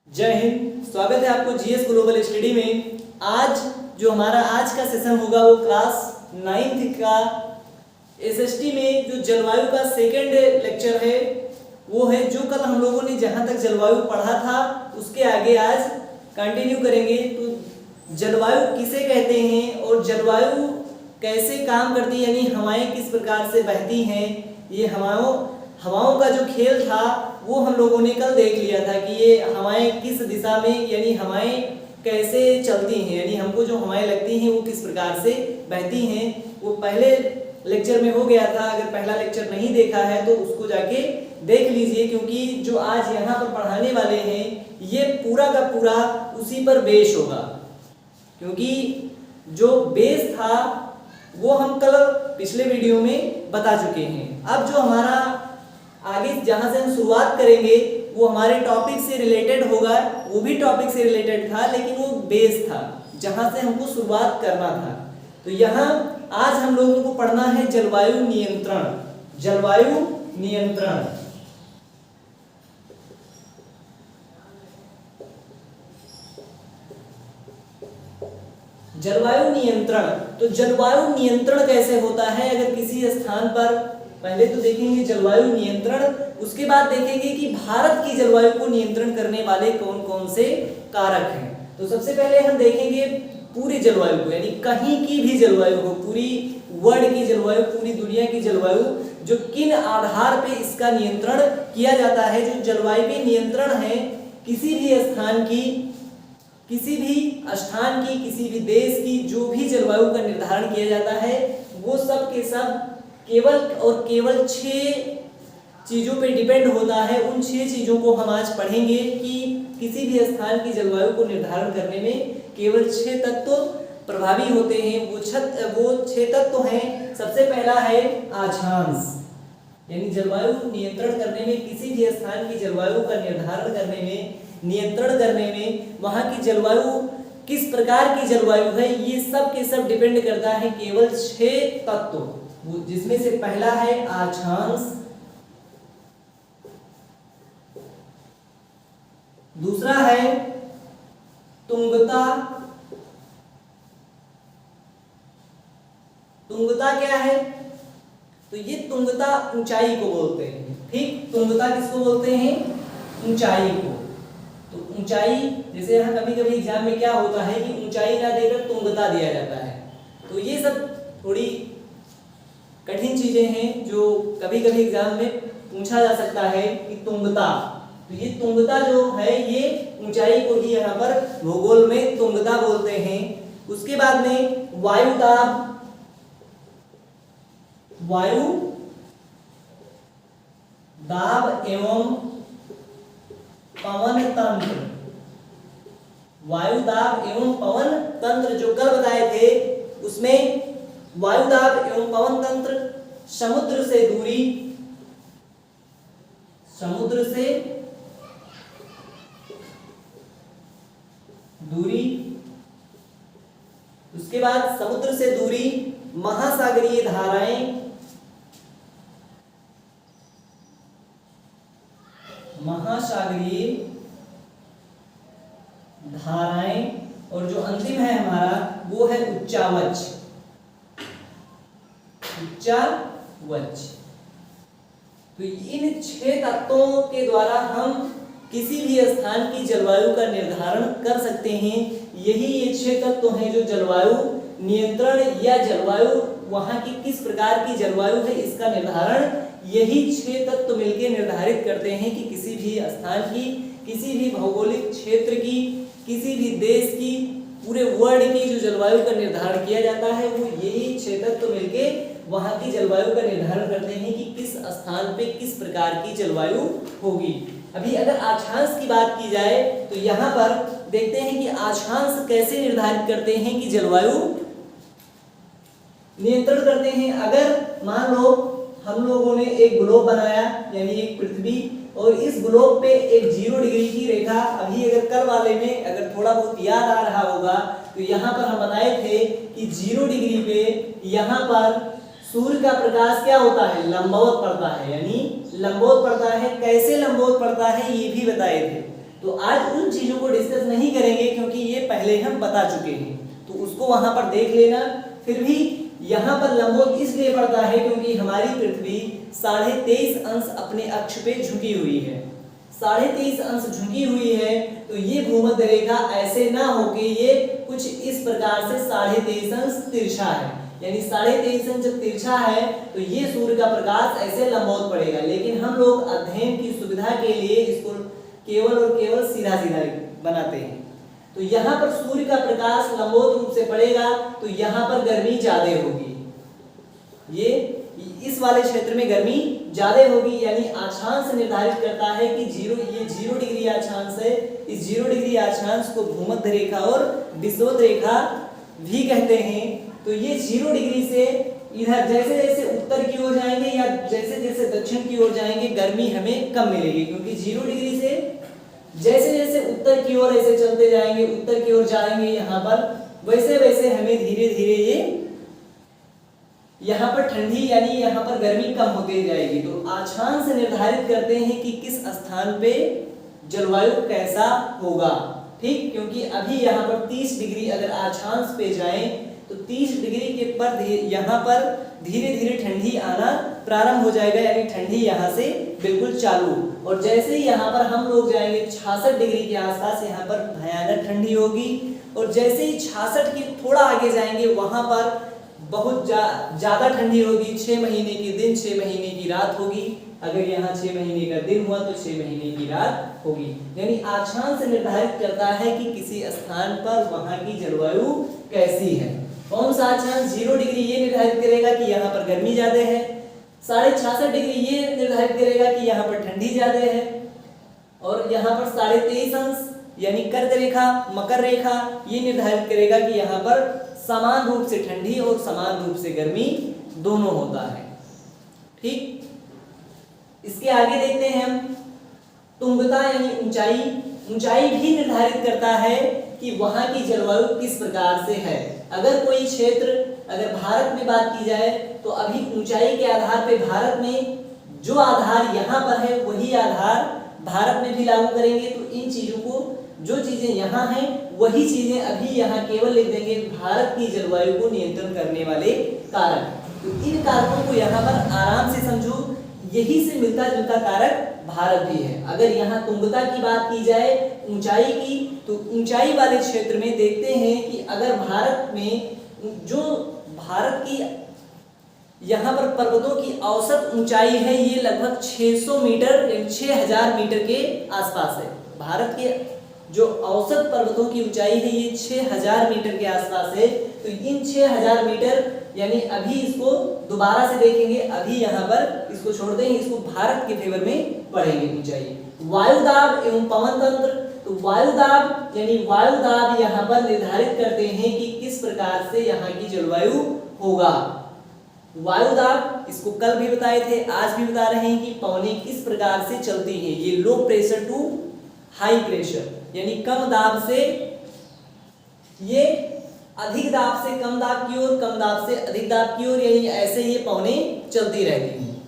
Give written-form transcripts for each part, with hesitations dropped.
जय हिंद। स्वागत है आपको जीएस ग्लोबल स्टडी में। आज जो हमारा आज का सेशन होगा वो क्लास 9th का एसएसटी में जो जलवायु का सेकंड लेक्चर है वो है। जो कल हम लोगों ने जहाँ तक जलवायु पढ़ा था उसके आगे आज कंटिन्यू करेंगे। तो जलवायु किसे कहते हैं और जलवायु कैसे काम करती है, यानी हवाएं किस प्रकार से बहती हैं, ये हवाओं का जो खेल था वो हम लोगों ने कल देख लिया था कि ये हवाएं किस दिशा में, यानी हवाएं कैसे चलती हैं, यानी हमको जो हवाएं लगती हैं वो किस प्रकार से बहती हैं। वो पहले लेक्चर में हो गया था। अगर पहला लेक्चर नहीं देखा है तो उसको जाके देख लीजिए, क्योंकि जो आज यहाँ पर पढ़ाने वाले हैं ये पूरा का पूरा उसी पर बेस होगा। क्योंकि जो बेस था वो हम कल पिछले वीडियो में बता चुके हैं। अब जो हमारा आगे जहां से हम शुरुआत करेंगे वो हमारे टॉपिक से रिलेटेड होगा। वो भी टॉपिक से रिलेटेड था लेकिन वो बेस था जहां से हमको शुरुआत करना था। तो यहाँ आज हम लोगों को पढ़ना है जलवायु नियंत्रण। जलवायु नियंत्रण जलवायु नियंत्रण। तो जलवायु नियंत्रण कैसे होता है? अगर किसी स्थान पर पहले तो देखेंगे जलवायु नियंत्रण, उसके बाद देखेंगे कि भारत की जलवायु को नियंत्रण करने वाले कौन कौन से कारक हैं। तो सबसे पहले हम देखेंगे पूरी जलवायु को, यानी कहीं की भी जलवायु हो, पूरी वर्ल्ड की जलवायु, पूरी दुनिया की जलवायु, जो किन आधार पे इसका नियंत्रण किया जाता है। जो जलवायु पे नियंत्रण है किसी भी स्थान की, किसी भी देश की जो भी जलवायु का निर्धारण किया जाता है वो सब के सब केवल और केवल 6 चीजों पे डिपेंड होता है। उन 6 चीजों को हम आज पढ़ेंगे कि किसी भी स्थान की जलवायु को निर्धारण करने में केवल 6 तत्व प्रभावी होते हैं। वो 6 तत्व हैं। सबसे पहला है अक्षांश, यानी जलवायु नियंत्रण करने में, किसी भी स्थान की जलवायु का निर्धारण करने में, नियंत्रण करने में, वहां की जलवायु किस प्रकार की जलवायु है, ये सब के सब डिपेंड करता है केवल 6 तत्व, जिसमें से पहला है अक्षांश, दूसरा है तुंगता। तुंगता क्या है? तो ये तुंगता ऊंचाई को बोलते हैं। ठीक, तुंगता किसको बोलते हैं? ऊंचाई को। तो ऊंचाई, जैसे यहाँ कभी कभी एग्जाम में क्या होता है कि ऊंचाई ना देकर तुंगता दिया जाता है। तो ये सब थोड़ी कठिन चीजें हैं जो कभी कभी एग्जाम में पूछा जा सकता है कि तुंगता। तो ये तुंगता जो है ये ऊंचाई को ही यहाँ पर भूगोल में तुंगता बोलते हैं। उसके बाद में वायु दाब, वायु दाब एवं पवन तंत्र। वायु दाब एवं पवन तंत्र जो कल बताए थे उसमें वायु दाब एवं पवन तंत्र समुद्र से दूरी, समुद्र से दूरी, उसके बाद समुद्र से दूरी, महासागरीय धाराएं, महासागरीय धाराएं, और जो अंतिम है हमारा वो है उच्चावच। उच्चावच। तो इन 6 तत्वों के द्वारा हम किसी भी स्थान की जलवायु का निर्धारण कर सकते हैं। यही ये 6 तत्व हैं जो जलवायु नियंत्रण या जलवायु, वहां की किस प्रकार की जलवायु है इसका निर्धारण यही 6 तत्व मिलकर निर्धारित करते हैं कि किसी भी स्थान की, किसी भी भौगोलिक क्षेत्र की, किसी भी देश की, पूरे वर्ल्ड की जो जलवायु का निर्धारण किया जाता है वो यही 6 तत्व मिलके वहां की जलवायु का निर्धारण करते हैं कि किस स्थान पे किस प्रकार की जलवायु होगी। अभी अगर अक्षांश की बात की जाए तो यहाँ पर देखते हैं कि अक्षांश कैसे निर्धारित करते हैं कि जलवायु नियंत्रण करते हैं। अगर मान लो हम लोगों ने एक ग्लोब बनाया, यानी एक पृथ्वी, और इस ग्लोब पे एक 0 डिग्री की रेखा, अभी अगर कल वाले में अगर थोड़ा बहुत याद आ रहा होगा तो यहाँ पर हम बताए थे कि 0 डिग्री पे यहाँ पर सूर्य का प्रकाश क्या होता है? लंबवत पड़ता है, यानी लंबवत पड़ता है। कैसे लंबवत पड़ता है ये भी बताए थे। तो आज उन चीजों को डिस्कस नहीं करेंगे क्योंकि ये पहले हम बता चुके हैं, तो उसको वहां पर देख लेना। फिर भी यहाँ पर लंबवत इसलिए पड़ता है क्योंकि हमारी पृथ्वी 23.5 अंश अपने अक्ष पे झुकी हुई है, 23.5 अंश झुकी हुई है। तो ये भूमध्य रेखा ऐसे ना होके ये कुछ इस प्रकार से 23.5 अंश तिरछा है, यानी 23.5 अंश जब तिरछा है तो ये सूर्य का प्रकाश ऐसे लंबवत पड़ेगा। लेकिन हम लोग अध्ययन की सुविधा के लिए इसको केवल और केवल सीधा सीधा बनाते हैं। तो यहाँ पर सूर्य का प्रकाश लंबवत रूप से पड़ेगा तो यहाँ पर गर्मी ज्यादा होगी, ये इस वाले क्षेत्र में गर्मी ज्यादा होगी। यानी अक्षांश निर्धारित करता है कि ये 0 डिग्री अक्षांश है। इस 0 डिग्री अक्षांश को भूमध्य रेखा और विषुवत रेखा भी कहते हैं। तो ये 0 डिग्री से इधर जैसे जैसे उत्तर की ओर जाएंगे या जैसे जैसे दक्षिण की ओर जाएंगे गर्मी हमें कम मिलेगी, क्योंकि 0 डिग्री से जैसे जैसे उत्तर की ओर ऐसे चलते जाएंगे, उत्तर की ओर जाएंगे यहाँ पर, वैसे वैसे हमें धीरे धीरे ये यहाँ पर ठंडी यानी यहाँ पर गर्मी कम होती जाएगी। तो अक्षांश निर्धारित करते हैं कि किस स्थान पे जलवायु कैसा होगा, ठीक। क्योंकि अभी यहाँ पर 30 डिग्री अगर अक्षांश पे जाएं तो 30 डिग्री के पर यहाँ पर धीरे धीरे ठंडी आना प्रारंभ हो जाएगा, यानी ठंडी यहाँ से बिल्कुल चालू। और जैसे ही यहाँ पर हम लोग जाएंगे 66 डिग्री के आसपास यहाँ पर भयानक ठंडी होगी। और जैसे ही 66 के थोड़ा आगे जाएंगे वहां पर बहुत ज्यादा ठंडी होगी। 6 महीने के दिन 6 महीने की रात होगी। अगर यहाँ 6 महीने का दिन हुआ तो 6 महीने की रात होगी। यानी अक्षांश निर्धारित करता है कि किसी स्थान पर वहां की जलवायु कैसी है। कौन सा अक्षांश? 0 डिग्री ये निर्धारित करेगा कि यहाँ पर गर्मी ज्यादा है, 66.5 डिग्री ये निर्धारित करेगा कि यहाँ पर ठंडी ज्यादा है, और यहाँ पर 23.5 अंश यानी कर्क रेखा मकर रेखा ये निर्धारित करेगा कि यहाँ पर समान रूप से ठंडी और समान रूप से गर्मी दोनों होता है, ठीक। इसके आगे देखते हैं हम तुंगता यानी ऊंचाई। ऊंचाई भी निर्धारित करता है कि वहां की जलवायु किस प्रकार से है। अगर कोई क्षेत्र, अगर भारत में बात की जाए तो अभी ऊंचाई के आधार पे भारत में जो आधार यहाँ पर है वही आधार भारत में भी लागू करेंगे। तो इन चीजों को, जो चीजें यहाँ हैं वही चीजें अभी यहाँ केवल लिख देंगे भारत की जलवायु को नियंत्रण करने वाले कारक। तो इन कारकों को यहाँ पर आराम से समझो, यही से मिलता जुलता कारक भारत भी है। अगर यहाँ तुंगता की बात की जाए ऊंचाई की, तो ऊंचाई वाले क्षेत्र में देखते हैं कि अगर भारत में जो भारत की यहाँ पर पर्वतों की औसत ऊंचाई है ये लगभग 600 मीटर यानी 6000 मीटर के आसपास है। भारत के जो औसत पर्वतों की ऊंचाई है ये 6000 मीटर के आसपास है। तो इन 6000 मीटर यानी अभी इसको दोबारा से देखेंगे, अभी यहाँ पर इसको छोड़ देंगे, इसको भारत के फेवर में पढ़ेंगे ऊंचाई। वायुदाब एवं पवन तंत्र, तो वायुदाब यानी वायुदाब यहाँ पर निर्धारित करते हैं कि किस प्रकार से यहाँ की जलवायु होगा। वायुदाब इसको कल भी बताए थे, आज भी बता रहे हैं कि पवनें किस प्रकार से चलती हैं। ये low pressure to high pressure यानी कम दाब से ये अधिक दाब से कम दाब की ओर, कम दाब से अधिक दाब की ओर, यानी ऐसे ये पवनें चलती रहती हैं।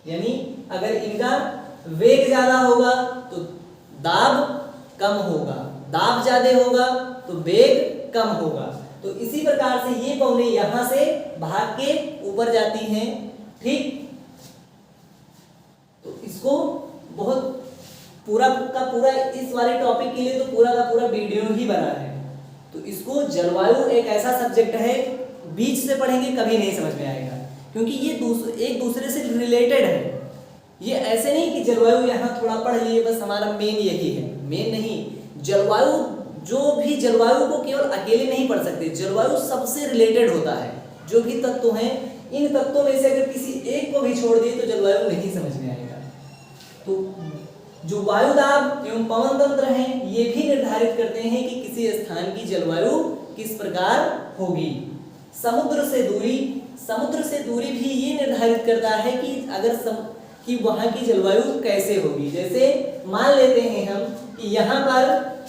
यानी अगर इनका वेग ज्यादा होगा तो दाब कम होगा, दाब ज्यादा होगा तो वेग कम होगा। तो इसी प्रकार से ये पवनें यहां से भाग के ऊपर जाती हैं, ठीक। तो इसको बहुत पूरा का पूरा इस वाले टॉपिक के लिए तो पूरा का पूरा वीडियो ही बना है। तो इसको जलवायु एक ऐसा सब्जेक्ट है, बीच से पढ़ेंगे कभी नहीं समझ में आएगा, क्योंकि ये एक दूसरे से रिलेटेड है। ये ऐसे नहीं कि जलवायु यहाँ थोड़ा पढ़ लिए बस हमारा मेन यही है, मेन नहीं। जलवायु जो भी जलवायु को केवल अकेले नहीं पढ़ सकते, जलवायु सबसे रिलेटेड होता है। जो भी तत्व हैं इन तत्वों में से अगर किसी एक को भी छोड़ दिए तो जलवायु नहीं समझ में आएगा। तो जो वायुदाब एवं पवन तंत्र हैं ये भी निर्धारित करते हैं कि किसी स्थान की जलवायु किस प्रकार होगी। समुद्र से दूरी भी ये निर्धारित करता है कि कि वहां की जलवायु कैसे होगी। जैसे मान लेते हैं हम कि यहाँ पर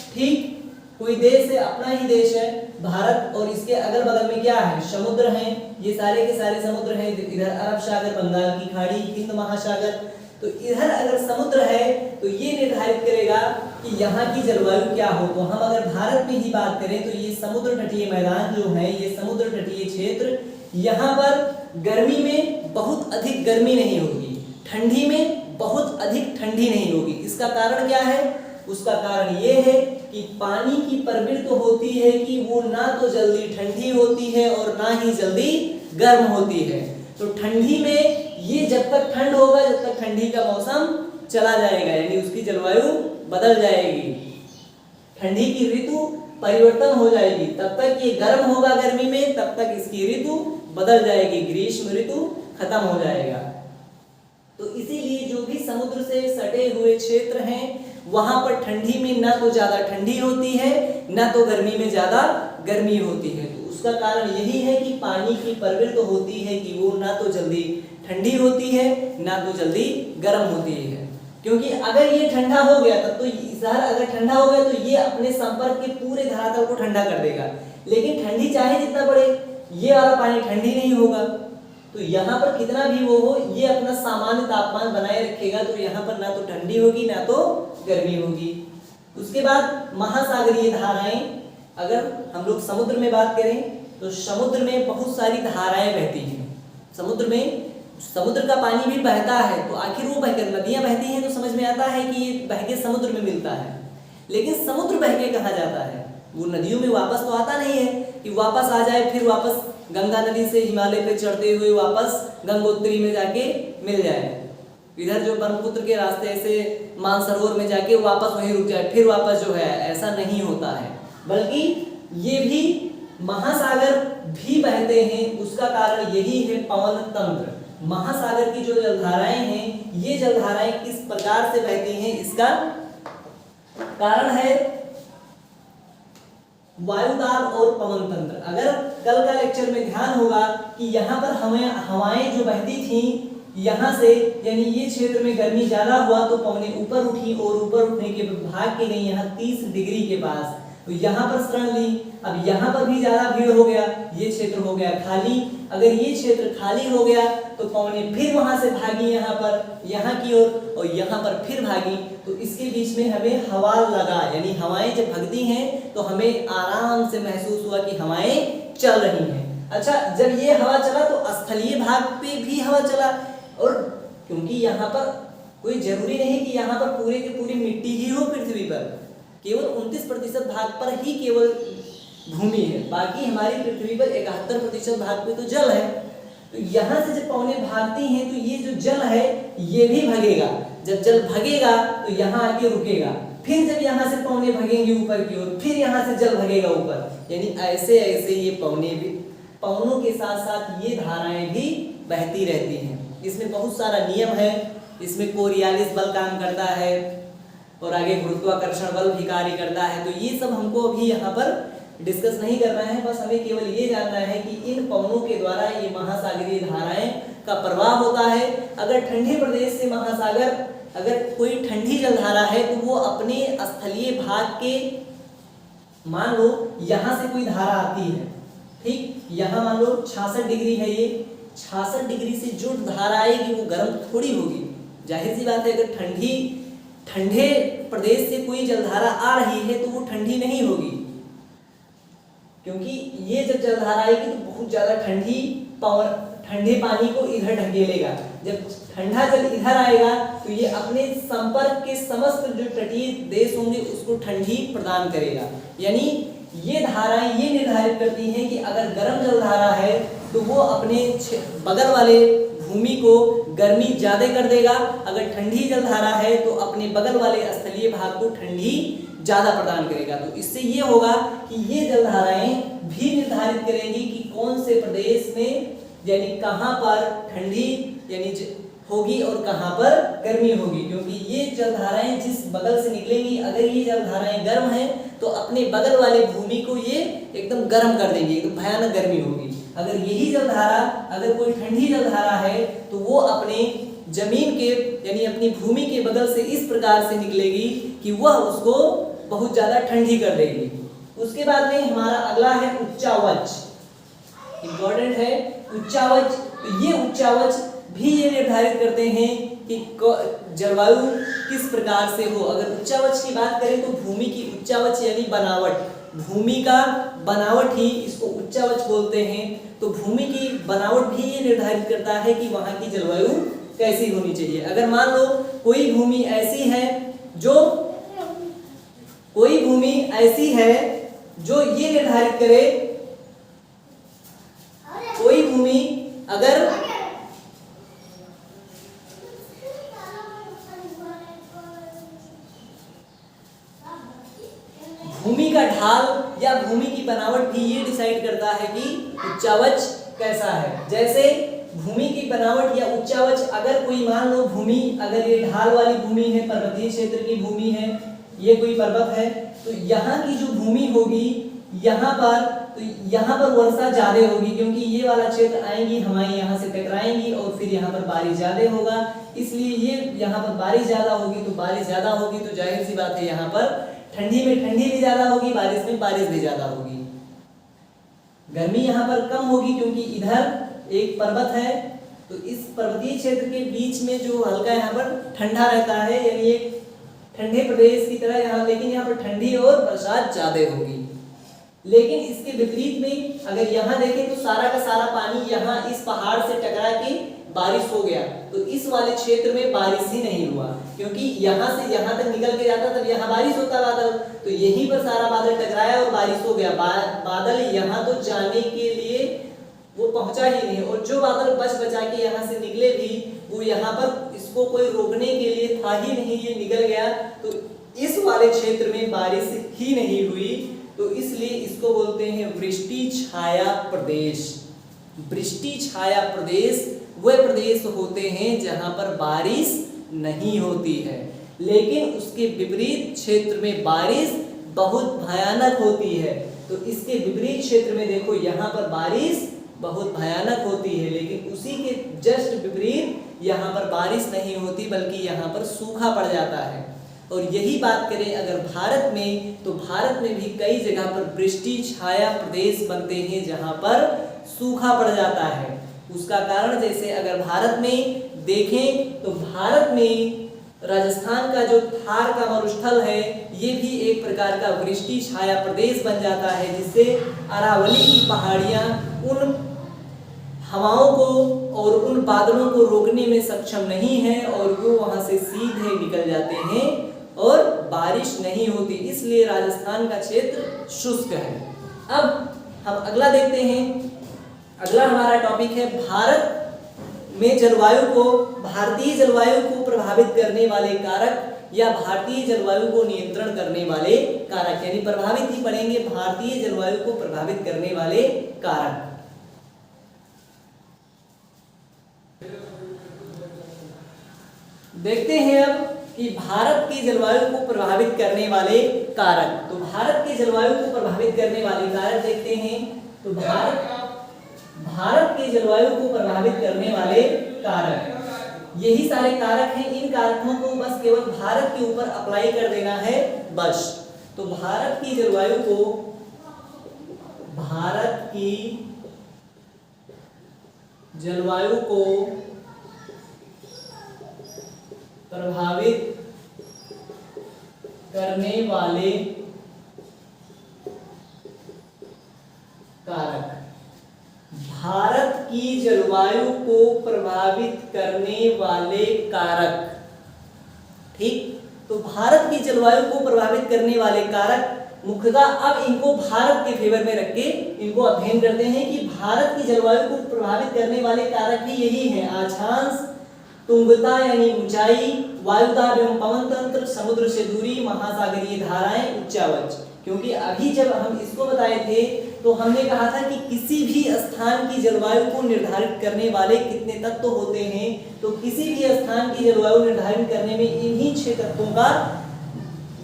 ठीक कोई देश है, अपना ही देश है भारत, और इसके अगल बगल में क्या है, समुद्र हैं। ये सारे के सारे समुद्र हैं, इधर अरब सागर, बंगाल की खाड़ी, हिंद महासागर। तो इधर अगर समुद्र है तो ये निर्धारित करेगा कि यहाँ की जलवायु क्या हो, तो हम अगर भारत में ही बात करें तो ये समुद्र तटीय मैदान जो है, ये समुद्र तटीय क्षेत्र, यहाँ पर गर्मी में बहुत अधिक गर्मी नहीं होगी, ठंडी में बहुत अधिक ठंडी नहीं होगी। इसका कारण क्या है? उसका कारण ये है कि पानी की प्रवृत्ति तो होती है कि वो ना तो जल्दी ठंडी होती है और ना ही जल्दी गर्म होती है। तो ठंडी में ये जब तक ठंड होगा, जब तक ठंडी का मौसम चला जाएगा, यानी उसकी जलवायु बदल जाएगी, ठंडी की ऋतु परिवर्तन हो जाएगी, तब तक ये गर्म होगा गर्मी में, तब तक इसकी ऋतु बदल जाएगी, ग्रीष्म ऋतु खत्म हो जाएगा। तो इसीलिए जो भी समुद्र से सटे हुए क्षेत्र हैं वहां पर ठंडी में ना तो ज्यादा ठंडी होती है, ना तो गर्मी में ज्यादा गर्मी होती है। तो उसका कारण यही है कि पानी की प्रवृत्ति होती है कि वो ना तो जल्दी ठंडी होती है, ना तो जल्दी गर्म होती है। क्योंकि अगर ये ठंडा हो गया तब तो शहर अगर ठंडा हो गया तो ये अपने संपर्क के पूरे धरातल को ठंडा कर देगा, लेकिन ठंडी चाहे जितना बढ़े ये वाला पानी ठंडी नहीं होगा। तो यहाँ पर कितना भी वो हो, ये अपना सामान्य तापमान बनाए रखेगा, तो यहाँ पर ना तो ठंडी होगी ना तो गर्मी होगी। उसके बाद महासागरीय धाराएं, अगर हम लोग समुद्र में बात करें तो समुद्र में बहुत सारी धाराएं बहती हैं। समुद्र में समुद्र का पानी भी बहता है, तो आखिर वो बहकर नदियां बहती हैं तो समझ में आता है कि ये बह के समुद्र में मिलता है, लेकिन समुद्र बह के कहाँ जाता है? वो नदियों में वापस तो आता नहीं है कि वापस आ जाए, फिर वापस गंगा नदी से हिमालय पे चढ़ते हुए वापस गंगोत्री में जाके मिल जाए, इधर जो ब्रह्मपुत्र के रास्ते से मानसरोवर में जाके वापस वहीं रुक जाए, फिर वापस जो है, ऐसा नहीं होता है। बल्कि ये भी महासागर भी बहते हैं। उसका कारण यही है पवन तंत्र। महासागर की जो जलधाराएं हैं, ये जलधाराएं किस प्रकार से बहती हैं, इसका कारण है वायुदाब और पवन तंत्र। अगर कल का लेक्चर में ध्यान होगा कि यहाँ पर हवाएं जो बहती थी यहाँ से, यानी ये क्षेत्र में गर्मी ज्यादा हुआ तो पवनें ऊपर उठी और ऊपर उठने के भाग के गई यहाँ 30 डिग्री के पास, तो यहाँ पर शरण ली। अब यहाँ पर भी ज्यादा भीड़ हो गया, ये क्षेत्र हो गया खाली। अगर ये क्षेत्र खाली हो गया तो पवनें फिर वहां से भागी यहाँ पर, यहाँ की ओर, और यहाँ पर फिर भागी, तो इसके बीच में हमें हवा लगा, यानी हवाएं जब भगती हैं तो हमें आराम से महसूस हुआ कि हवाएं चल रही हैं। अच्छा, जब ये हवा चला तो स्थलीय भाग पे भी हवा चला, और क्योंकि यहाँ पर कोई जरूरी नहीं कि यहाँ पर पूरे की पूरी मिट्टी ही हो पृथ्वी पर, केवल 29% भाग पर ही केवल भूमि है, बाकी हमारी पृथ्वी पर 71% भाग पे तो जल है। तो यहाँ से जब पवनें भागती हैं तो ये जो जल है ये भी भगेगा। जब जल भगेगा तो यहाँ आके रुकेगा, फिर जब यहाँ से पवनें भगेंगी ऊपर की ओर, फिर यहाँ से जल भगेगा ऊपर, यानी ऐसे ऐसे ये पवनों के साथ साथ ये धाराएं भी बहती रहती हैं। इसमें बहुत सारा नियम है, इसमें कोरियालिस बल काम करता है और आगे गुरुत्वाकर्षण बल भी कार्य करता है। तो ये सब हमको अभी यहाँ पर डिस्कस नहीं करना है, बस हमें केवल ये जानना है कि इन पवनों के द्वारा ये महासागरीय धाराएं का प्रभाव होता है। अगर ठंडे प्रदेश से महासागर, अगर कोई ठंडी जलधारा है तो वो अपने स्थलीय भाग के, मान लो यहाँ से कोई धारा आती है, ठीक, यहाँ मान लो 66 डिग्री है, ये 66 डिग्री से जो धारा आएगी वो गर्म थोड़ी होगी। जाहिर सी बात है, अगर ठंडे प्रदेश से कोई जलधारा आ रही है तो वो ठंडी नहीं होगी, क्योंकि ये जब जलधारा आएगी तो बहुत ज्यादा ठंडे पानी को इधर ढकेलेगा। जब ठंडा जल इधर आएगा तो ये अपने संपर्क के समस्त जो तटीय देश होंगे उसको ठंडी प्रदान करेगा। यानी ये धाराएं ये निर्धारित करती हैं कि अगर गर्म जलधारा है तो वो अपने बगल वाले भूमि को गर्मी ज्यादा कर देगा, अगर ठंडी जलधारा है तो अपने बगल वाले स्थलीय भाग को ठंडी ज्यादा प्रदान करेगा। तो इससे ये होगा कि ये जलधाराएं भी निर्धारित करेंगी कि कौन से प्रदेश में, यानी कहाँ पर ठंडी यानी होगी और कहाँ पर गर्मी होगी, क्योंकि ये जलधाराएं जिस बगल से निकलेंगी, अगर ये जलधाराएं गर्म हैं तो अपने बगल वाले भूमि को ये एकदम गर्म कर देंगे, एकदम भयानक गर्मी होगी। अगर यही जलधारा, अगर कोई ठंडी जलधारा है तो वो अपने जमीन के यानी अपनी भूमि के बगल से इस प्रकार से निकलेगी कि वह उसको बहुत ज्यादा ठंडी कर देगी। उसके बाद में हमारा अगला है उच्चावच, इंपॉर्टेंट है उच्चावच। तो ये उच्चावच भी ये निर्धारित करते हैं कि जलवायु किस प्रकार से हो। अगर उच्चावच की बात करें तो भूमि की उच्चावच यानी बनावट, भूमि का बनावट ही इसको उच्चावच बोलते हैं। तो भूमि की बनावट भी ये निर्धारित करता है कि वहाँ की जलवायु कैसी होनी चाहिए। अगर मान लो कोई भूमि ऐसी है जो ये निर्धारित करे, कोई भूमि अगर भूमि का ढाल या भूमि की बनावट भी ये डिसाइड करता है कि उच्चावच कैसा है। जैसे भूमि की बनावट या उच्चावच, अगर कोई मान लो भूमि अगर ये ढाल वाली भूमि है, पर्वतीय क्षेत्र की भूमि है, ये कोई पर्वत है, तो यहाँ की जो भूमि होगी यहाँ पर वर्षा ज्यादा होगी, क्योंकि ये वाला क्षेत्र आएंगी हमारे यहाँ से टकराएंगी और फिर यहाँ पर बारिश ज्यादा होगा। इसलिए ये यहाँ पर बारिश ज्यादा होगी, तो बारिश ज्यादा होगी तो जाहिर सी बात है यहाँ पर ठंडी में ठंडी भी ज्यादा होगी, बारिश में बारिश भी ज्यादा होगी। गर्मी यहाँ पर कम होगी क्योंकि इधर एक पर्वत है, तो इस पर्वतीय क्षेत्र के बीच में जो हल्का यहाँ पर ठंडा रहता है, यानी एक ठंडे प्रदेश की तरह यहाँ, लेकिन यहाँ पर ठंडी और बरसात ज्यादा होगी। लेकिन इसके विपरीत में अगर यहाँ देखें तो सारा का सारा पानी यहाँ इस पहाड़ से टकरा के बारिश हो गया, तो इस वाले क्षेत्र में बारिश ही नहीं हुआ, क्योंकि यहाँ से यहाँ तक निकल के जाता तब यहाँ बारिश होता बादल, तो यहीं पर सारा बादल टकराया और बारिश हो गया। बादल यहाँ तो जाने के लिए वो पहुंचा ही नहीं, और जो बादल बचा के यहाँ से निकले भी वो यहाँ पर इसको कोई रोकने के लिए था ही नहीं, ये निकल गया, तो इस वाले क्षेत्र में बारिश ही नहीं हुई। तो इसलिए इसको बोलते हैं वृष्टि छाया प्रदेश। वृष्टि छाया प्रदेश वह प्रदेश होते हैं जहां पर बारिश नहीं होती है, लेकिन उसके विपरीत क्षेत्र में बारिश बहुत भयानक होती है। तो इसके विपरीत क्षेत्र में देखो यहाँ पर बारिश बहुत भयानक होती है, लेकिन उसी के जस्ट विपरीत यहाँ पर बारिश नहीं होती, बल्कि यहाँ पर सूखा पड़ जाता है। और यही बात करें अगर भारत में, तो भारत में भी कई जगह पर वृष्टि छाया प्रदेश बनते हैं जहां पर सूखा पड़ जाता है। उसका कारण जैसे अगर भारत में देखें तो भारत में राजस्थान का जो थार का मरुस्थल है, ये भी एक प्रकार का वृष्टि छाया प्रदेश बन जाता है, जिससे अरावली की पहाड़ियां उन हवाओं को और उन बादलों को रोकने में सक्षम नहीं है, और वो वहां से सीधे निकल जाते हैं और बारिश नहीं होती, इसलिए राजस्थान का क्षेत्र शुष्क है। अब हम अगला देखते हैं। अगला हमारा टॉपिक है भारत में जलवायु को, भारतीय जलवायु को प्रभावित करने वाले कारक या भारतीय जलवायु को नियंत्रण करने वाले कारक, यानी प्रभावित ही पढ़ेंगे, भारतीय जलवायु को प्रभावित करने वाले कारक। देखते हैं अब कि भारत की जलवायु को प्रभावित करने वाले कारक। तो भारत की जलवायु को प्रभावित करने वाले कारक देखते हैं। तो भारत की जलवायु को प्रभावित करने वाले कारक यही सारे कारक हैं। इन कारकों को बस केवल भारत के ऊपर अप्लाई कर देना है बस। तो भारत की जलवायु को प्रभावित करने वाले कारक, भारत की जलवायु को प्रभावित करने वाले कारक, ठीक। तो भारत की जलवायु को प्रभावित करने वाले कारक मुख्यतः अब इनको भारत के फेवर में रख के इनको अध्ययन करते हैं कि भारत की जलवायु को प्रभावित करने वाले कारक भी यही हैं: अक्षांश, तुंगता यानी ऊंचाई, वायुदाब एवं पवन तंत्र, समुद्र से दूरी, महासागरीय धाराएं, उच्चावच। क्योंकि अभी जब हम इसको बताए थे तो हमने कहा था कि किसी भी स्थान की जलवायु को निर्धारित करने वाले कितने तत्व होते हैं। तो किसी भी स्थान की जलवायु निर्धारित करने में इन्हीं 6 तत्वों का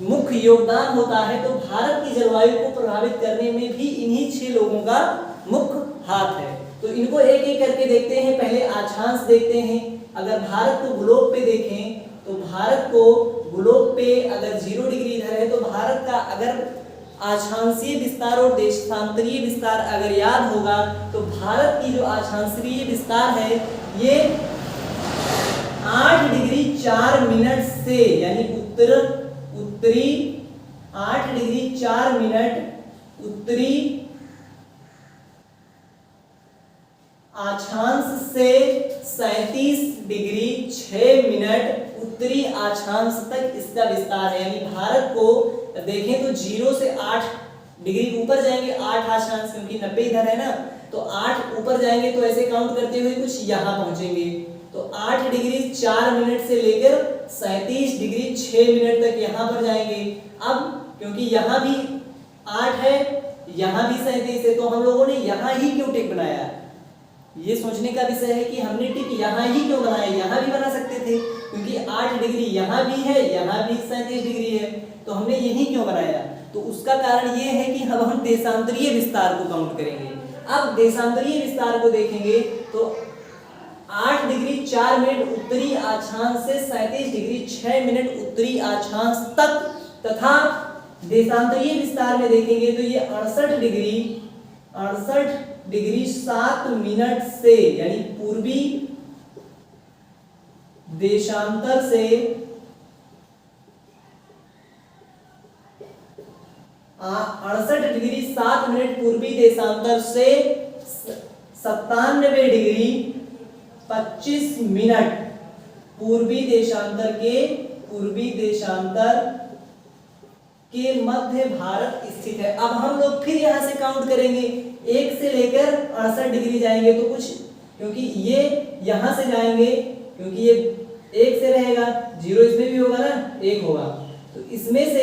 मुख्य योगदान होता है। तो भारत की जलवायु को प्रभावित करने में भी इन्हीं 6 लोगों का मुख्य हाथ है। तो इनको एक एक करके देखते हैं। पहले अक्षांश देखते हैं। अगर भारत को ग्लोब पे देखें तो भारत को ग्लोब पे अगर 0 डिग्री इधर है तो भारत का अगर अक्षांशीय विस्तार और देशांतरीय विस्तार अगर याद होगा तो भारत की जो अक्षांशीय विस्तार है ये 8 डिग्री 4 मिनट से, यानी उत्तरी 8 डिग्री 4 मिनट उत्तरी अक्षांश से 37 डिग्री 6 मिनट उत्तरी अक्षांश तक इसका विस्तार है। यानी भारत को देखें तो 0 से 8 डिग्री ऊपर जाएंगे, 8 अक्षांश, क्योंकि 90 इधर है ना, तो 8 ऊपर जाएंगे तो ऐसे काउंट करते हुए कुछ यहाँ पहुंचेंगे। तो 8 डिग्री 4 मिनट से लेकर 37 डिग्री 6 मिनट तक यहाँ पर जाएंगे। अब क्योंकि यहाँ भी 8 है, यहाँ भी 37 है, तो हम लोगों ने यहाँ ही क्यों टिक बनाया? ये सोचने का विषय है कि हमने टिक यहाँ ही क्यों बनाया? यहाँ भी बना सकते थे, क्योंकि 8 डिग्री यहाँ भी है, यहाँ भी 37 डिग्री है, तो हमने यही क्यों बनाया? तो उसका कारण ये है कि अब हम देशांतरीय विस्तार को काउंट करेंगे। अब देशांतरीय विस्तार को देखेंगे तो 8 डिग्री 4 मिनट उत्तरी अक्षांश से 37 डिग्री 6 मिनट उत्तरी अक्षांश तक, तथा देशांतरीय विस्तार में देखेंगे तो ये 68 डिग्री 7 मिनट से, यानी पूर्वी देशांतर से 68 डिग्री 7 मिनट पूर्वी देशांतर से 97 डिग्री 25 मिनट पूर्वी देशांतर के मध्य भारत स्थित है। अब हम लोग फिर यहां से काउंट करेंगे, 1 से लेकर 68 डिग्री जाएंगे तो कुछ, क्योंकि ये यहां से जाएंगे, क्योंकि ये 1 से रहेगा, 0 इसमें भी होगा ना, 1 होगा, तो इसमें से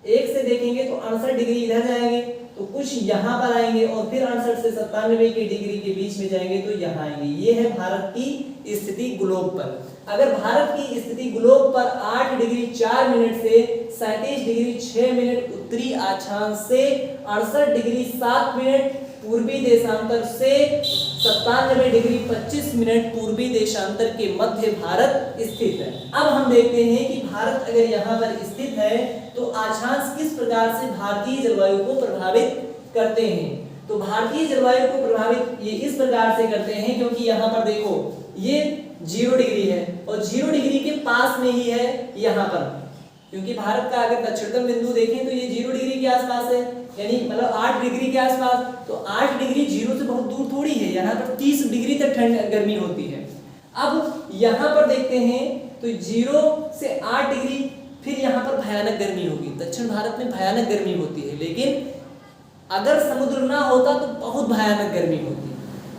1 से देखेंगे तो 68 डिग्री इधर जाएंगे, तो कुछ यहाँ पर आएंगे, और फिर 68 से 97 की डिग्री के बीच में जाएंगे तो यहाँ आएंगे। ये है भारत की स्थिति ग्लोब पर। अगर भारत की स्थिति ग्लोब पर 8 डिग्री 4 मिनट से 37 डिग्री 6 मिनट उत्तरी अक्षांश से 68 डिग्री 7 मिनट पूर्वी देशांतर से 97 डिग्री 25 मिनट पूर्वी देशांतर के मध्य भारत स्थित है। अब हम देखते हैं कि भारत अगर यहाँ पर स्थित है तो अक्षांश किस प्रकार से भारतीय जलवायु को प्रभावित करते हैं। तो भारतीय जलवायु को प्रभावित ये इस प्रकार से करते हैं, क्योंकि यहाँ पर देखो ये 0 डिग्री है और 0 डिग्री के पास में ही है यहाँ पर, क्योंकि भारत का अगर दक्षिणतम बिंदु देखें तो ये 0 डिग्री के आसपास है, यानी मतलब 8 डिग्री के आसपास। तो 8 डिग्री 0 से बहुत दूर थोड़ी है, यहाँ पर 30 डिग्री तक ठंड गर्मी होती है। अब यहाँ पर देखते हैं तो 0 से 8 डिग्री, फिर यहाँ पर भयानक गर्मी होगी। दक्षिण भारत में भयानक गर्मी होती है, लेकिन अगर समुद्र ना होता तो बहुत भयानक गर्मी होती।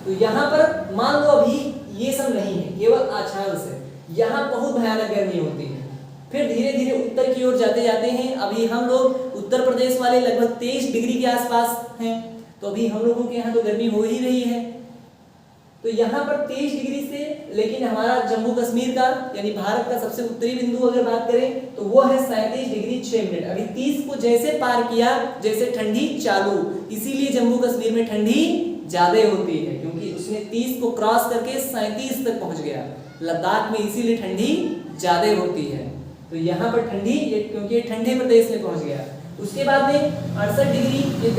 तो यहाँ पर मान लो अभी ये सब नहीं है, केवल अक्षांश है, यहाँ बहुत भयानक गर्मी होती है। फिर धीरे धीरे उत्तर की ओर जाते जाते हैं। अभी हम लोग उत्तर प्रदेश वाले लगभग 23 डिग्री के आसपास हैं, तो अभी हम लोगों के यहाँ तो गर्मी हो ही रही है। तो यहाँ पर 23 डिग्री से, लेकिन हमारा जम्मू कश्मीर का यानी भारत का सबसे उत्तरी बिंदु अगर बात करें तो वो है 37 डिग्री 6 मिनट। अभी 30 को जैसे पार किया जैसे ठंडी चालू, इसीलिए जम्मू कश्मीर में ठंडी ज्यादा होती है, क्योंकि उसने 30 को क्रॉस करके 37 तक पहुंच गया। लद्दाख में इसीलिए ठंडी ज्यादा होती है। तो यहाँ पर ठंडी, क्योंकि ये ठंडे प्रदेश में पहुंच गया। उसके बाद में 68 डिग्री ये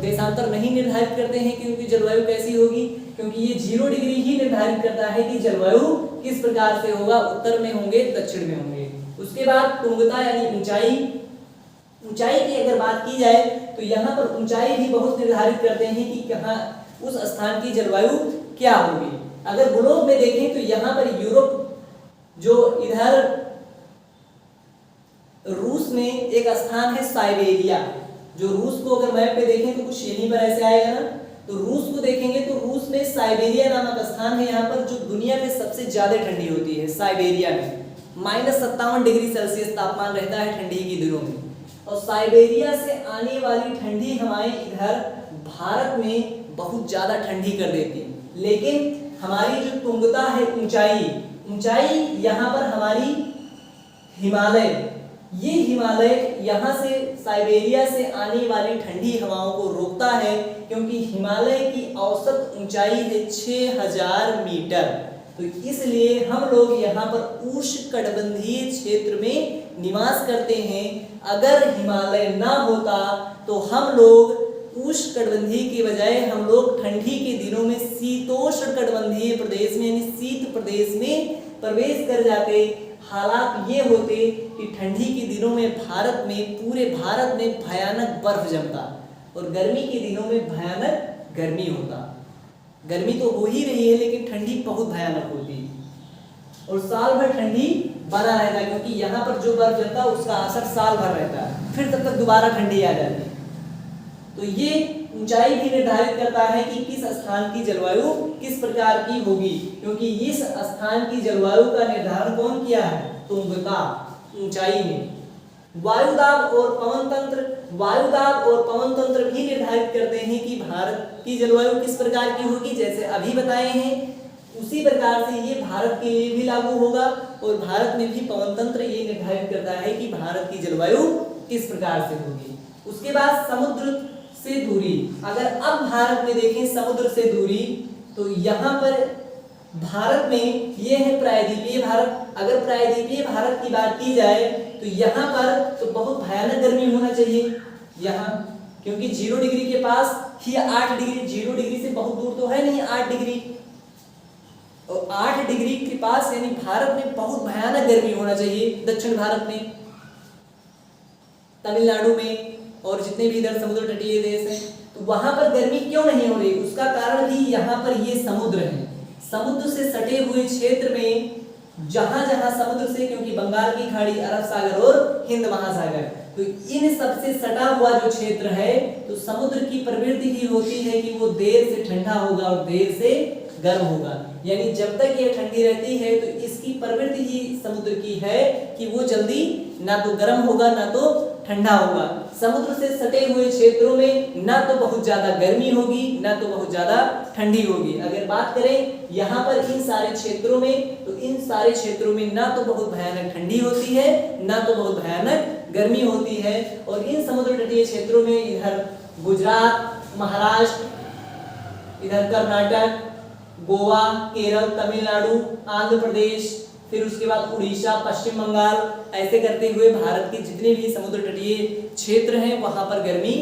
देशांतर नहीं निर्धारित करते हैं क्योंकि जलवायु कैसी होगी, क्योंकि ये 0 डिग्री ही निर्धारित करता है कि जलवायु किस प्रकार से होगा, उत्तर में होंगे दक्षिण में होंगे। उसके बाद तुंगता यानी ऊंचाई की अगर बात की जाए तो यहाँ पर ऊंचाई भी बहुत निर्धारित करते हैं कि कहाँ उस स्थान की जलवायु क्या होगी। अगर ग्लोब में देखें तो यहाँ पर यूरोप, जो इधर रूस में एक स्थान है साइबेरिया, जो रूस को अगर मैप पे देखें तो कुछ यहीं पर ऐसे आएगा ना। तो रूस को देखेंगे तो रूस में साइबेरिया नामक स्थान है, यहाँ पर जो दुनिया में सबसे ज्यादा ठंडी होती है। साइबेरिया में -57 डिग्री सेल्सियस तापमान रहता है ठंडी के दिनों में, और साइबेरिया से आने वाली ठंडी हवाएं इधर भारत में बहुत ज्यादा ठंडी कर देती है। लेकिन हमारी जो तुंगता है, ऊंचाई यहाँ पर हमारी हिमालय, ये हिमालय यहाँ से साइबेरिया से आने वाली ठंडी हवाओं को रोकता है, क्योंकि हिमालय की औसत ऊंचाई है 6000 मीटर। तो इसलिए हम लोग यहाँ पर उष्णकटिबंधीय क्षेत्र में निवास करते हैं। अगर हिमालय ना होता तो हम लोग उष्णकटिबंधीय के बजाय हम लोग ठंडी के दिनों में शीतोष्णकटिबंधीय प्रदेश में यानी शीत प्रदेश में प्रवेश कर जाते, हालात ये होते कि ठंडी के दिनों में भारत में, पूरे भारत में भयानक बर्फ जमता और गर्मी के दिनों में भयानक गर्मी होता। गर्मी तो हो ही रही है लेकिन ठंडी बहुत भयानक होती और साल भर ठंडी बना रहता है, क्योंकि यहाँ पर जो बर्फ जमता है उसका असर साल भर रहता है, फिर तब तक दोबारा ठंडी आ जाती। तो ये ऊंचाई भी निर्धारित करता है कि किस स्थान की जलवायु किस प्रकार की होगी, क्योंकि इस स्थान की जलवायु का निर्धारण कौन किया है? तुंगता, ऊंचाई में। वायुदाब और पवन तंत्र, वायुदाब और पवन तंत्र भी निर्धारित करते हैं कि भारत की जलवायु किस प्रकार की होगी। जैसे अभी बताए हैं उसी प्रकार से ये भारत के लिए भी लागू होगा और भारत में भी पवन तंत्र ये निर्धारित करता है कि भारत की जलवायु किस प्रकार से होगी। उसके बाद समुद्र से दूरी, अगर अब भारत में देखें समुद्र से दूरी, तो यहाँ पर भारत में ये है प्रायद्वीपीय भारत। अगर प्रायद्वीपीय भारत की बात की जाए तो यहाँ पर तो बहुत भयानक गर्मी होना चाहिए यहाँ, क्योंकि 0 डिग्री के पास ही 8 डिग्री, 0 डिग्री से बहुत दूर तो है नहीं 8 डिग्री, और 8 डिग्री के पास यानी भारत में बहुत भयानक गर्मी होना चाहिए। दक्षिण भारत में, तमिलनाडु में और जितने भी इधर समुद्र तटीय देश हैं, तो वहां पर गर्मी क्यों नहीं हो रही? उसका कारण भी यहाँ पर ये समुद्र है। समुद्र से सटे हुए क्षेत्र में जहां जहां समुद्र से, क्योंकि बंगाल की खाड़ी, अरब सागर और हिंद महासागर, तो इन सबसे सटा हुआ जो क्षेत्र है, तो समुद्र की प्रवृत्ति ही होती है कि वो देर से ठंडा होगा और देर से गर्म होगा। यानी जब तक ये ठंडी रहती है तो इसकी प्रवृत्ति ही समुद्र की है कि वो जल्दी ना तो गर्म होगा ना तो ठंडा होगा। समुद्र से सटे हुए क्षेत्रों में ना तो बहुत ज्यादा गर्मी होगी ना तो बहुत ज्यादा ठंडी होगी। अगर बात करें यहाँ पर इन सारे क्षेत्रों में, तो इन सारे क्षेत्रों में ना तो बहुत भयानक ठंडी होती है ना तो बहुत भयानक गर्मी होती है। और इन समुद्र तटीय क्षेत्रों में इधर गुजरात, महाराष्ट्र, इधर कर्नाटक, गोवा, केरल, तमिलनाडु, आंध्र प्रदेश, फिर उसके बाद उड़ीसा, पश्चिम बंगाल, ऐसे करते हुए भारत के जितने भी समुद्र तटीय क्षेत्र हैं वहां पर गर्मी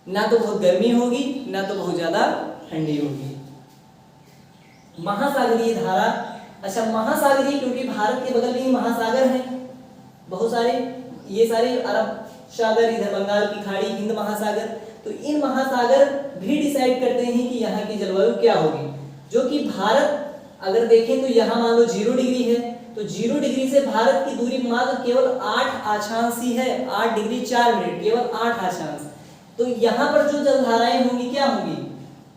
ना तो बहुत गर्मी होगी ना तो बहुत ज्यादा ठंडी होगी। महासागरीय धारा, अच्छा महासागरीय क्योंकि भारत के बगल में ही महासागर हैं बहुत सारे, ये सारे अरब सागर, इधर बंगाल की खाड़ी, हिंद महासागर, तो इन महासागर भी डिसाइड करते हैं कि यहाँ की जलवायु क्या होगी। जो कि भारत अगर देखें तो यहाँ मान लो 0 डिग्री है, तो 0 डिग्री से भारत की दूरी मात्र केवल 8 अक्षांश ही है, 8 डिग्री 4 मिनट, केवल 8 अक्षांश। तो यहाँ पर जो जलधाराएं होंगी क्या होंगी?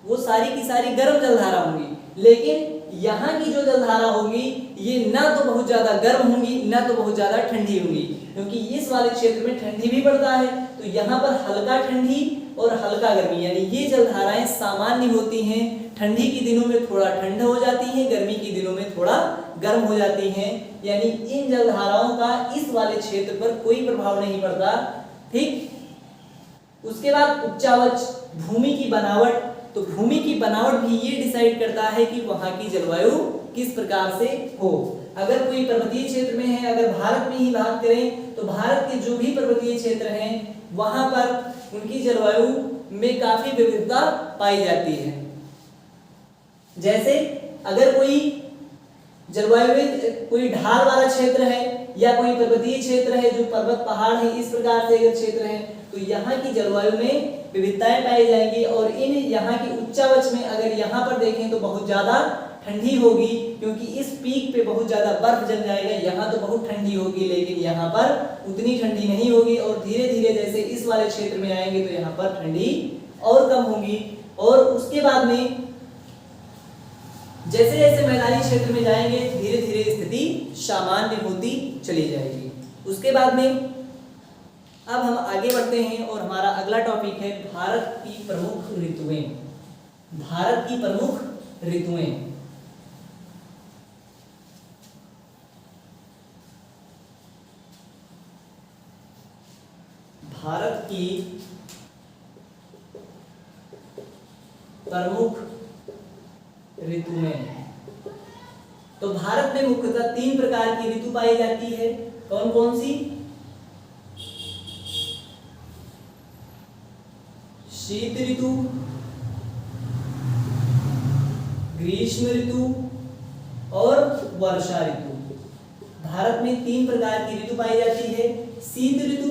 वो सारी की सारी गर्म जलधारा होंगी। लेकिन यहाँ की जो जलधारा होगी ये ना तो बहुत ज्यादा गर्म होंगी ना तो बहुत ज्यादा ठंडी होंगी, क्योंकि इस वाले क्षेत्र में ठंडी भी पड़ता है। तो यहाँ पर हल्का ठंडी और हल्का गर्मी, यानी ये जलधाराएं सामान्य होती हैं। ठंडी के दिनों में थोड़ा ठंड हो जाती है, गर्मी के दिनों में थोड़ा गर्म हो जाती हैं। यानी इन जलधाराओं का इस वाले क्षेत्र पर कोई प्रभाव नहीं पड़ता। ठीक, उसके बाद उच्चावच, भूमि की बनावट, तो भूमि की बनावट भी ये डिसाइड करता है कि वहां की जलवायु किस प्रकार से हो। अगर कोई पर्वतीय क्षेत्र में है, अगर भारत में ही बात करें तो भारत के जो भी पर्वतीय क्षेत्र हैं वहां पर उनकी जलवायु में काफी विविधता पाई जाती है। जैसे अगर कोई जलवायु में कोई ढाल वाला क्षेत्र है या कोई पर्वतीय क्षेत्र है, जो पर्वत पहाड़ है, इस प्रकार से अगर क्षेत्र है तो यहाँ की जलवायु में विविधताएं पाई जाएंगी। और इन यहाँ की उच्चावच में अगर यहाँ पर देखें तो बहुत ज्यादा ठंडी होगी, क्योंकि इस पीक पे बहुत ज्यादा बर्फ जम जाएगा। यहाँ तो बहुत ठंडी होगी लेकिन यहाँ पर उतनी ठंडी नहीं होगी, और धीरे धीरे जैसे इस वाले क्षेत्र में आएंगे तो यहाँ पर ठंडी और कम होगी। और उसके बाद में जैसे जैसे मैदानी क्षेत्र में जाएंगे धीरे धीरे स्थिति सामान्य होती चली जाएगी। उसके बाद में अब हम आगे बढ़ते हैं और हमारा अगला टॉपिक है भारत की प्रमुख ऋतुएं। भारत की प्रमुख ऋतुएं, भारत की प्रमुख ऋतुएं, तो भारत में मुख्यतः 3 प्रकार की ऋतु पाई जाती है। कौन कौन सी? शीत ऋतु, ग्रीष्म ऋतु और वर्षा ऋतु। भारत में 3 प्रकार की ऋतु पाई जाती है। शीत ऋतु,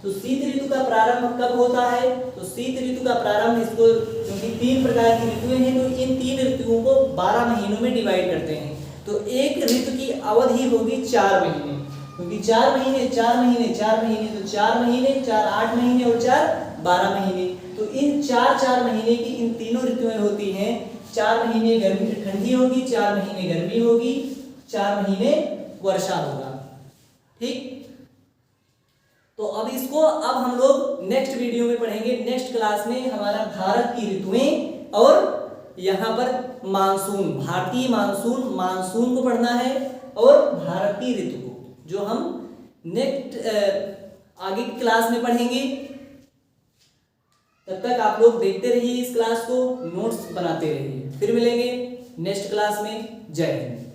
तो शीत ऋतु का प्रारंभ कब होता है? तो शीत ऋतु का प्रारंभ, इसको क्योंकि 3 प्रकार की ऋतुएं हैं तो इन 3 ऋतुओं को 12 महीनों में डिवाइड करते हैं। तो एक ऋतु की अवधि होगी 4 महीने, क्योंकि 4 महीने 4 महीने 4 महीने, तो 4 महीने 4 8 महीने और 4 12 महीने। तो इन 4 महीने की इन तीनों ऋतुएं होती हैं। 4 महीने गर्मी ठंडी होगी, 4 महीने गर्मी होगी, 4 महीने वर्षा होगा। ठीक, तो अब हम लोग नेक्स्ट वीडियो में पढ़ेंगे। नेक्स्ट क्लास में हमारा भारत की ऋतुएं और यहाँ पर मानसून, भारतीय मानसून को पढ़ना है और भारतीय ऋतु को, जो हम नेक्स्ट आगे की क्लास में पढ़ेंगे। तब तक आप लोग देखते रहिए इस क्लास को, नोट्स बनाते रहिए। फिर मिलेंगे नेक्स्ट क्लास में। जय हिंद।